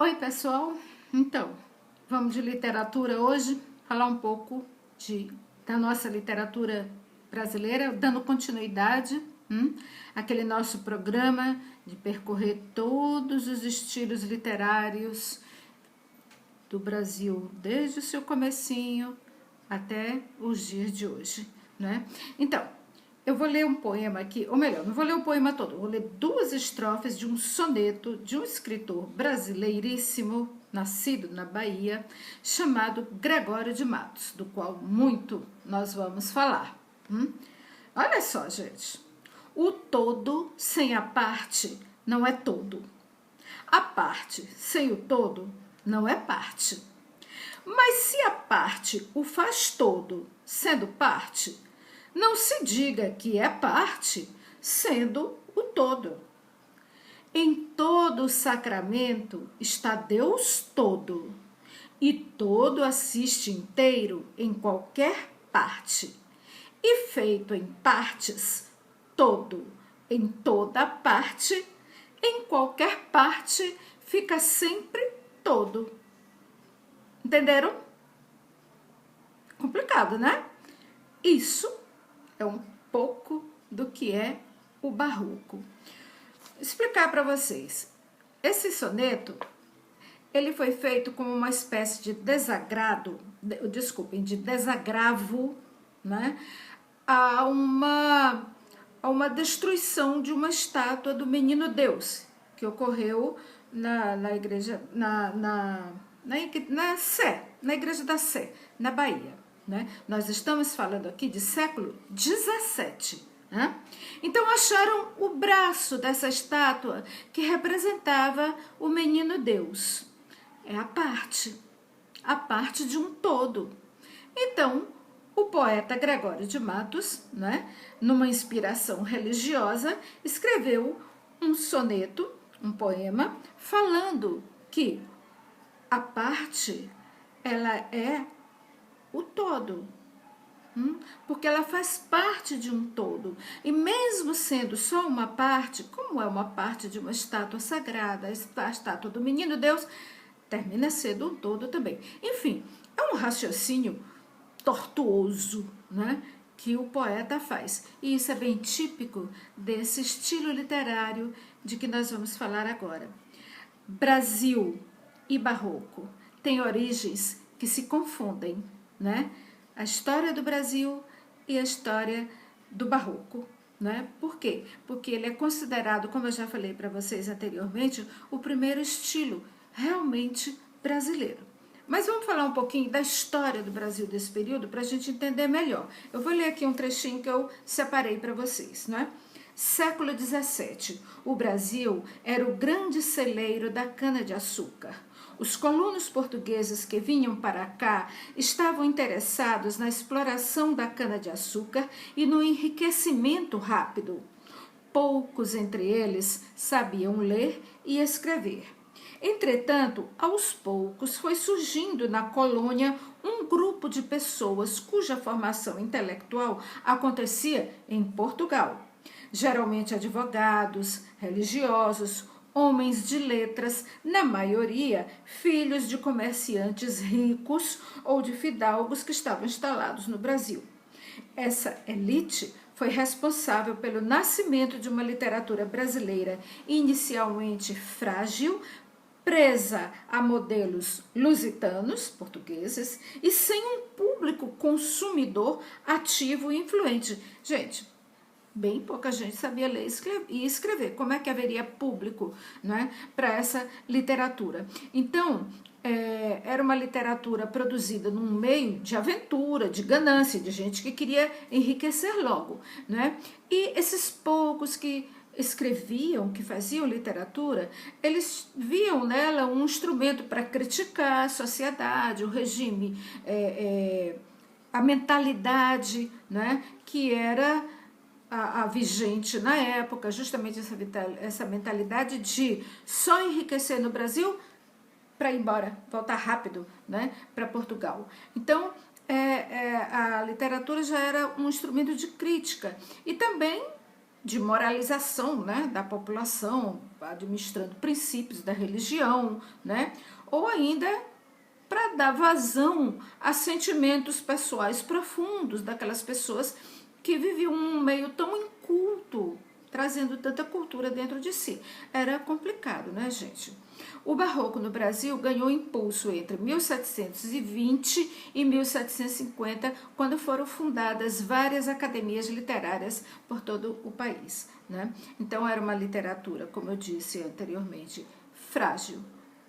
Oi, pessoal. Então, vamos de literatura hoje, falar um pouco da nossa literatura brasileira, dando continuidade àquele nosso programa de percorrer todos os estilos literários do Brasil, desde o seu comecinho até os dias de hoje, né? Então, eu vou ler um poema aqui, ou melhor, não vou ler o poema todo, vou ler 2 estrofes de um soneto de um escritor brasileiríssimo, nascido na Bahia, chamado Gregório de Matos, do qual muito nós vamos falar. Olha só, gente. O todo sem a parte não é todo. A parte sem o todo não é parte. Mas se a parte o faz todo, sendo parte, não se diga que é parte, sendo o todo. Em todo o sacramento está Deus todo, e todo assiste inteiro em qualquer parte. E feito em partes, todo em toda parte, em qualquer parte fica sempre todo. Entenderam? Complicado, né? Isso é um pouco do que é o barroco. Explicar para vocês. Esse soneto, ele foi feito como uma espécie de de desagravo, né, a uma destruição de uma estátua do Menino Deus, que ocorreu na igreja, na igreja da Sé, na Bahia. Né? Nós estamos falando aqui de século XVII. Né? Então acharam o braço dessa estátua que representava o Menino Deus. É a parte de um todo. Então, o poeta Gregório de Matos, né, numa inspiração religiosa, escreveu um soneto, um poema, falando que a parte, ela é o todo, porque ela faz parte de um todo. E mesmo sendo só uma parte, como é uma parte de uma estátua sagrada, a estátua do Menino Deus, termina sendo um todo também. Enfim, é um raciocínio tortuoso, né, que o poeta faz. E isso é bem típico desse estilo literário de que nós vamos falar agora. Brasil e barroco têm origens que se confundem, né? A história do Brasil e a história do barroco, né? Por quê? Porque ele é considerado, como eu já falei para vocês anteriormente, o primeiro estilo realmente brasileiro. Mas vamos falar um pouquinho da história do Brasil desse período para a gente entender melhor. Eu vou ler aqui um trechinho que eu separei para vocês, né? Século XVII, o Brasil era o grande celeiro da cana-de-açúcar. Os colonos portugueses que vinham para cá estavam interessados na exploração da cana-de-açúcar e no enriquecimento rápido. Poucos entre eles sabiam ler e escrever. Entretanto, aos poucos foi surgindo na colônia um grupo de pessoas cuja formação intelectual acontecia em Portugal. Geralmente advogados, religiosos, homens de letras, na maioria filhos de comerciantes ricos ou de fidalgos que estavam instalados no Brasil. Essa elite foi responsável pelo nascimento de uma literatura brasileira inicialmente frágil, presa a modelos lusitanos, portugueses, e sem um público consumidor ativo e influente. Gente, bem pouca gente sabia ler e escrever. Como é que haveria público, né, para essa literatura? Então, era uma literatura produzida num meio de aventura, de ganância, de gente que queria enriquecer logo. Né? E esses poucos que escreviam, que faziam literatura, eles viam nela um instrumento para criticar a sociedade, o regime, a mentalidade, né, que era a vigente na época, justamente essa mentalidade de só enriquecer no Brasil para ir embora, voltar rápido, né, para Portugal. Então, a literatura já era um instrumento de crítica e também de moralização, né, da população, administrando princípios da religião, né, ou ainda para dar vazão a sentimentos pessoais profundos daquelas pessoas que viviam um meio tão inculto, trazendo tanta cultura dentro de si. Era complicado, né, gente? O barroco no Brasil ganhou impulso entre 1720 e 1750, quando foram fundadas várias academias literárias por todo o país, né? Então era uma literatura, como eu disse anteriormente, frágil,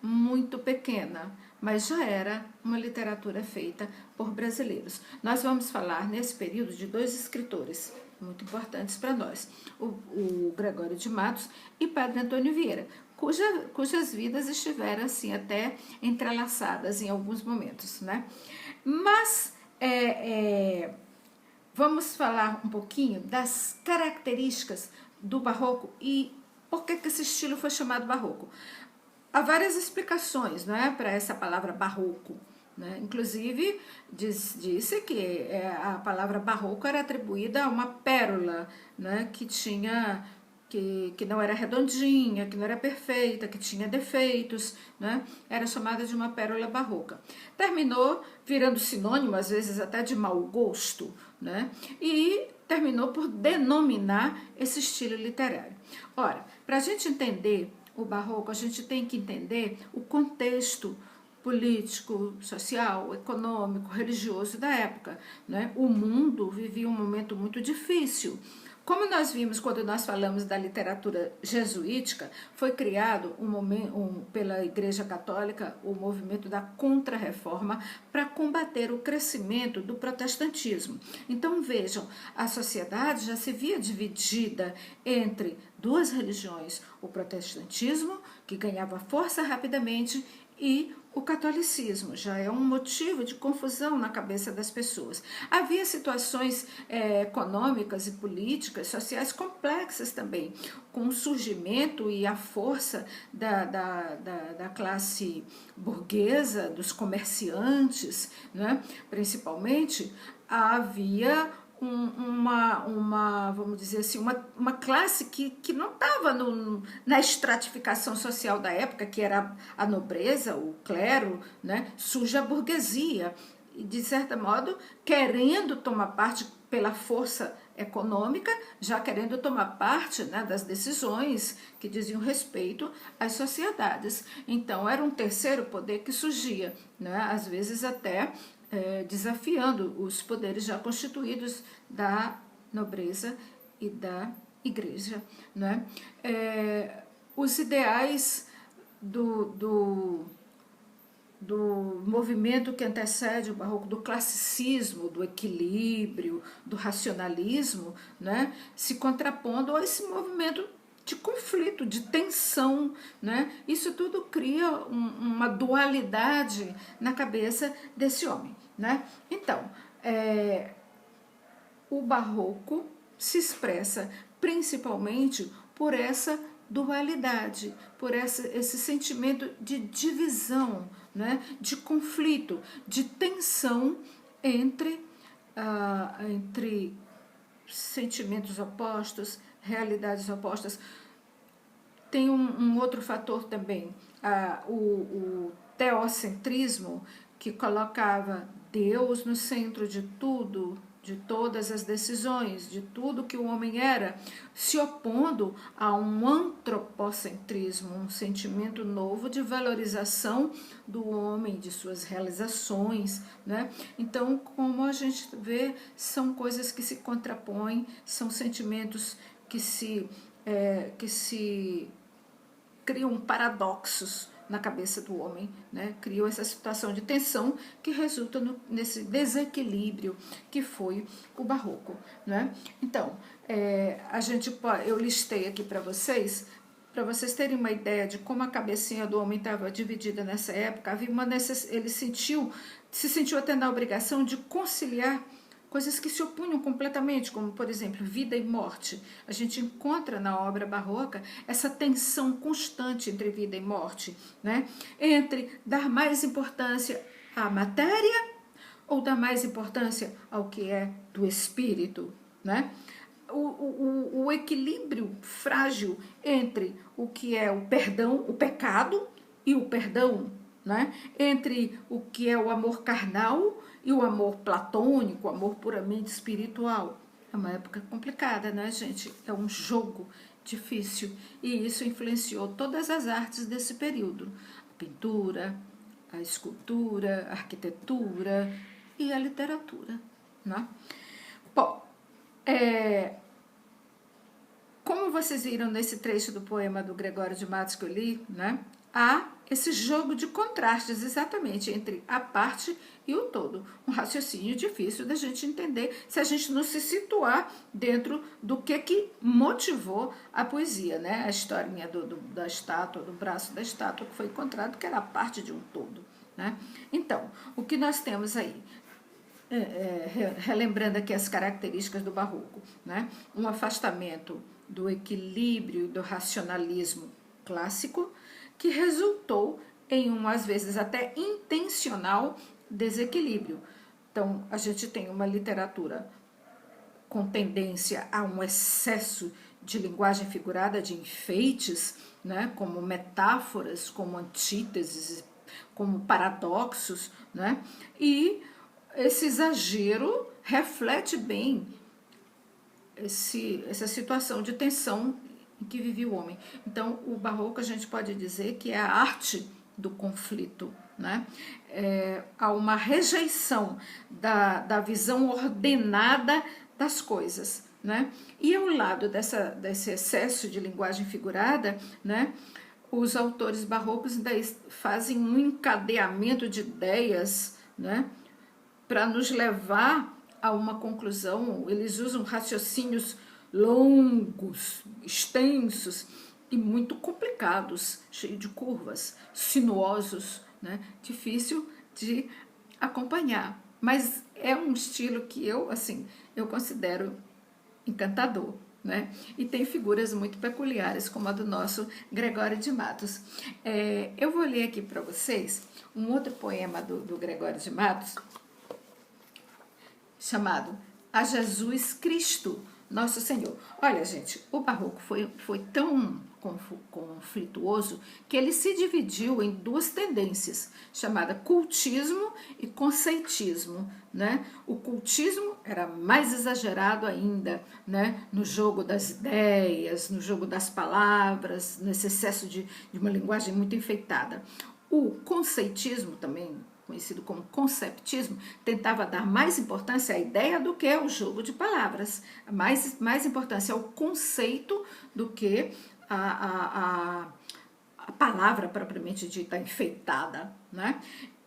muito pequena, mas já era uma literatura feita por brasileiros. Nós vamos falar nesse período de dois escritores muito importantes para nós, o Gregório de Matos e Padre Antônio Vieira, cujas vidas estiveram assim até entrelaçadas em alguns momentos, né? Mas vamos falar um pouquinho das características do barroco e por que esse estilo foi chamado barroco. Há várias explicações, não é, para essa palavra barroco, né? Inclusive, disse que a palavra barroco era atribuída a uma pérola, né, que não era redondinha, que não era perfeita, que tinha defeitos, né? Era chamada de uma pérola barroca. Terminou virando sinônimo, às vezes até de mau gosto, né? E terminou por denominar esse estilo literário. Ora, para a gente entender o barroco, a gente tem que entender o contexto político, social, econômico, religioso da época, né? O mundo vivia um momento muito difícil. Como nós vimos quando nós falamos da literatura jesuítica, foi criado pela Igreja Católica o movimento da Contra-Reforma para combater o crescimento do protestantismo. Então vejam, a sociedade já se via dividida entre duas religiões, o protestantismo, que ganhava força rapidamente, e o catolicismo. Já é um motivo de confusão na cabeça das pessoas. Havia situações econômicas e políticas, sociais complexas também, com o surgimento e a força da classe burguesa, dos comerciantes, né? Principalmente, havia vamos dizer assim, uma classe que não estava na estratificação social da época, que era a nobreza, o clero, né? Surge a burguesia, e de certo modo querendo tomar parte pela força econômica, já querendo tomar parte, né, das decisões que diziam respeito às sociedades. Então era um terceiro poder que surgia, né? Às vezes até desafiando os poderes já constituídos da nobreza e da igreja, né? Os ideais do movimento que antecede o barroco, do classicismo, do equilíbrio, do racionalismo, né? Se contrapondo a esse movimento de conflito, de tensão, né? Isso tudo cria uma dualidade na cabeça desse homem, né? Então, o barroco se expressa principalmente por essa dualidade, por esse sentimento de divisão, né? De conflito, de tensão entre sentimentos opostos, realidades opostas. Tem um outro fator também, o teocentrismo, que colocava Deus no centro de tudo, de todas as decisões, de tudo que o homem era, se opondo a um antropocentrismo, um sentimento novo de valorização do homem, de suas realizações, né? Então, como a gente vê, são coisas que se contrapõem, são sentimentos que se criam paradoxos na cabeça do homem, né? Criou essa situação de tensão que resulta nesse desequilíbrio que foi o barroco, né? Então, eu listei aqui para vocês terem uma ideia de como a cabecinha do homem estava dividida nessa época. Havia ele se sentiu até na obrigação de conciliar coisas que se opunham completamente, como, por exemplo, vida e morte. A gente encontra na obra barroca essa tensão constante entre vida e morte, né? Entre dar mais importância à matéria ou dar mais importância ao que é do espírito, né? o equilíbrio frágil entre o que é o perdão, o pecado e o perdão, né? Entre o que é o amor carnal e o amor platônico, o amor puramente espiritual. É uma época complicada, né, gente? É um jogo difícil e isso influenciou todas as artes desse período. A pintura, a escultura, a arquitetura e a literatura, né? Bom, como vocês viram nesse trecho do poema do Gregório de Matos que eu li, né? Há esse jogo de contrastes exatamente entre a parte e o todo. Um raciocínio difícil da gente entender se a gente não se situar dentro do que motivou a poesia, né? A historinha da estátua, do braço da estátua que foi encontrado, que era parte de um todo, né? Então, o que nós temos aí? Relembrando aqui as características do barroco, né? Um afastamento do equilíbrio e do racionalismo clássico, que resultou em um, às vezes, até intencional desequilíbrio. Então, a gente tem uma literatura com tendência a um excesso de linguagem figurada, de enfeites, né, como metáforas, como antíteses, como paradoxos, né, e esse exagero reflete bem essa situação de tensão em que vivia o homem. Então, o barroco a gente pode dizer que é a arte do conflito, né? Há uma rejeição da visão ordenada das coisas, né? E ao lado desse excesso de linguagem figurada, né, os autores barrocos ainda fazem um encadeamento de ideias, né, para nos levar a uma conclusão. Eles usam raciocínios longos, extensos e muito complicados, cheios de curvas, sinuosos, né? Difícil de acompanhar. Mas é um estilo que eu considero encantador, né? E tem figuras muito peculiares, como a do nosso Gregório de Matos. Eu vou ler aqui para vocês um outro poema do Gregório de Matos, chamado A Jesus Cristo, Nosso Senhor. Olha, gente, o barroco foi tão conflituoso que ele se dividiu em duas tendências, chamada cultismo e conceitismo, né? O cultismo era mais exagerado ainda, né? No jogo das ideias, no jogo das palavras, nesse excesso de uma linguagem muito enfeitada. O conceitismo, também conhecido como conceptismo, tentava dar mais importância à ideia do que ao jogo de palavras, mais importância ao conceito do que a palavra propriamente dita enfeitada, né?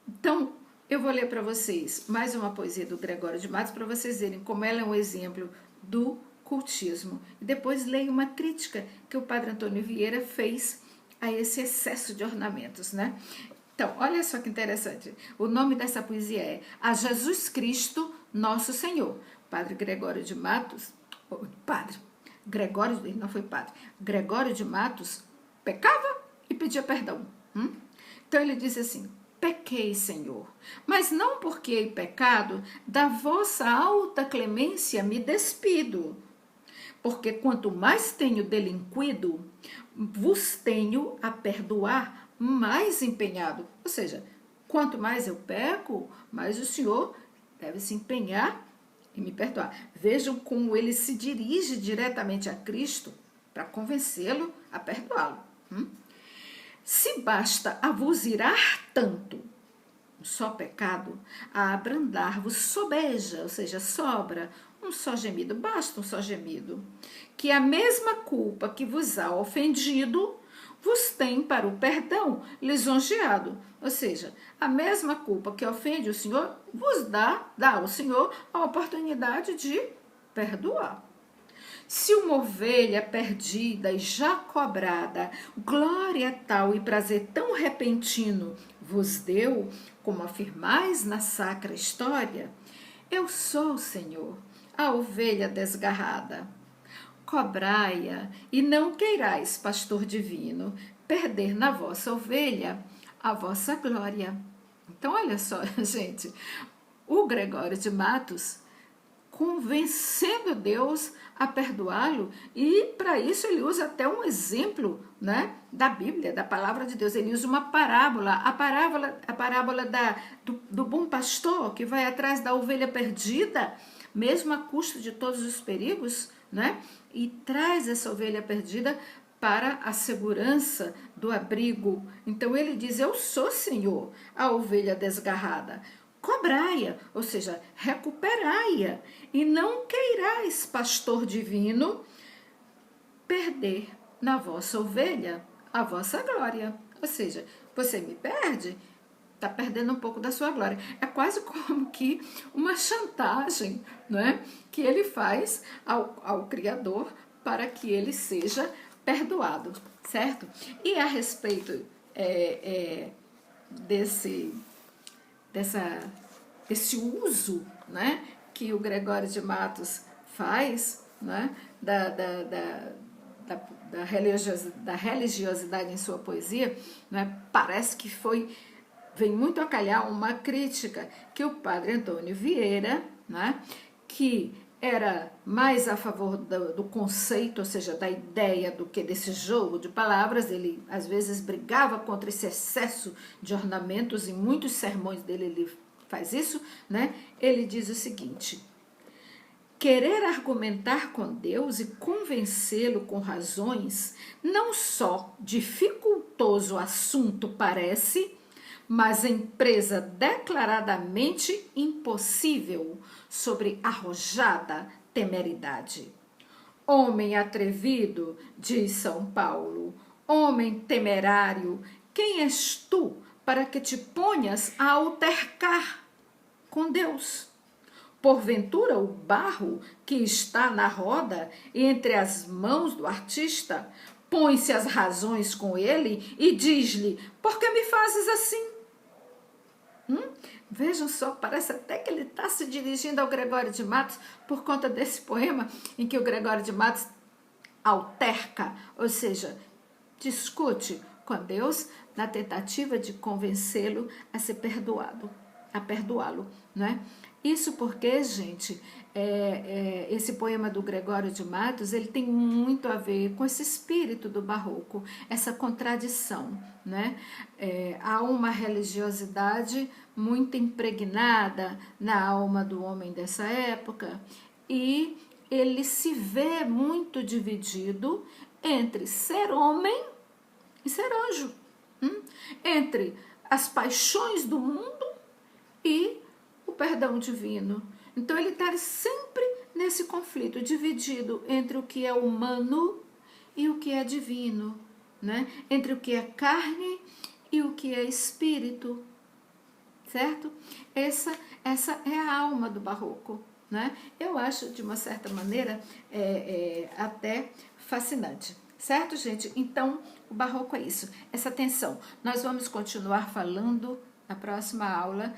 Então, eu vou ler para vocês mais uma poesia do Gregório de Matos para vocês verem como ela é um exemplo do cultismo. E depois leio uma crítica que o padre Antônio Vieira fez a esse excesso de ornamentos, né? Então, olha só que interessante. O nome dessa poesia é A Jesus Cristo, Nosso Senhor. Padre Gregório de Matos, Gregório de Matos pecava e pedia perdão. Então ele diz assim: pequei, Senhor, mas não porque hei pecado, da vossa alta clemência me despido. Porque quanto mais tenho delinquido, vos tenho a perdoar mais empenhado. Ou seja, quanto mais eu peco, mais o Senhor deve se empenhar em me perdoar. Vejam como ele se dirige diretamente a Cristo para convencê-lo a perdoá-lo. Se basta a vos irar tanto, um só pecado, a abrandar-vos sobeja, ou seja, sobra um só gemido, basta um só gemido, que a mesma culpa que vos há ofendido vos tem para o perdão lisonjeado. Ou seja, a mesma culpa que ofende o Senhor vos dá ao Senhor a oportunidade de perdoar. Se uma ovelha perdida e já cobrada, glória tal e prazer tão repentino vos deu, como afirmais na sacra história, eu sou, Senhor, a ovelha desgarrada. Cobrai-a e não queirais, pastor divino, perder na vossa ovelha a vossa glória. Então, olha só, gente, o Gregório de Matos convencendo Deus a perdoá-lo, e para isso ele usa até um exemplo, né, da Bíblia, da palavra de Deus. Ele usa uma parábola, a parábola do bom pastor que vai atrás da ovelha perdida, mesmo à custa de todos os perigos, né, e traz essa ovelha perdida para a segurança do abrigo. Então ele diz: eu sou, Senhor, a ovelha desgarrada. Cobrai-a, ou seja, recuperai-a, e não queirais, pastor divino, perder na vossa ovelha a vossa glória. Ou seja, você me perde, está perdendo um pouco da sua glória. É quase como que uma chantagem, não é, que ele faz ao Criador para que ele seja perdoado, certo? E a respeito desse uso, né, que o Gregório de Matos faz, né, da religiosidade em sua poesia, né, parece que vem muito a calhar uma crítica que o padre Antônio Vieira, né, que era mais a favor do conceito, ou seja, da ideia do que desse jogo de palavras. Ele às vezes brigava contra esse excesso de ornamentos, em muitos sermões dele ele faz isso, né? Ele diz o seguinte: querer argumentar com Deus e convencê-lo com razões, não só dificultoso assunto parece, mas empresa declaradamente impossível, sobre arrojada temeridade. Homem atrevido, diz São Paulo, homem temerário, quem és tu para que te ponhas a altercar com Deus? Porventura o barro que está na roda entre as mãos do artista põe-se as razões com ele e diz-lhe: por que me fazes assim? Vejam só, parece até que ele está se dirigindo ao Gregório de Matos por conta desse poema em que o Gregório de Matos alterca, ou seja, discute com Deus na tentativa de convencê-lo a ser perdoado, a perdoá-lo, né? Isso porque, gente, esse poema do Gregório de Matos, ele tem muito a ver com esse espírito do barroco, essa contradição, né? Há uma religiosidade muito impregnada na alma do homem dessa época, e ele se vê muito dividido entre ser homem e ser anjo, entre as paixões do mundo e o perdão divino. Então ele está sempre nesse conflito, dividido entre o que é humano e o que é divino, né? Entre o que é carne e o que é espírito, certo? Essa é a alma do barroco, né? Eu acho, de uma certa maneira, até fascinante. Certo, gente? Então, o barroco é isso, essa tensão. Nós vamos continuar falando na próxima aula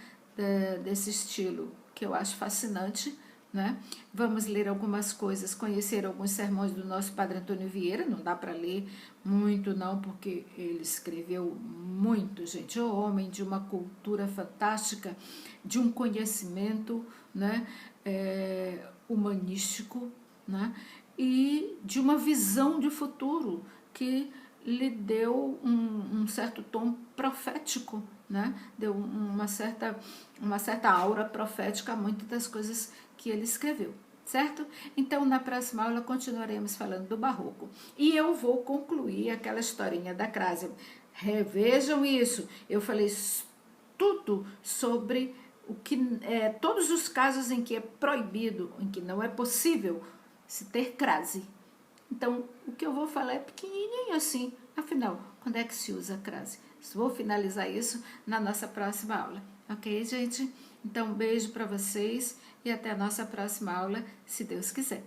desse estilo, que eu acho fascinante, né? Vamos ler algumas coisas, conhecer alguns sermões do nosso Padre Antônio Vieira. Não dá para ler muito não, porque ele escreveu muito, gente. O homem de uma cultura fantástica, de um conhecimento, né, humanístico, né, e de uma visão de futuro que lhe deu um certo tom profético, né? Deu uma certa aura profética a muitas das coisas que ele escreveu, certo? Então, na próxima aula, continuaremos falando do barroco. E eu vou concluir aquela historinha da crase. Revejam isso. Eu falei tudo sobre todos os casos em que é proibido, em que não é possível se ter crase. Então, o que eu vou falar é pequenininho assim. Afinal, quando é que se usa crase? Vou finalizar isso na nossa próxima aula. Ok, gente? Então, um beijo para vocês e até a nossa próxima aula, se Deus quiser.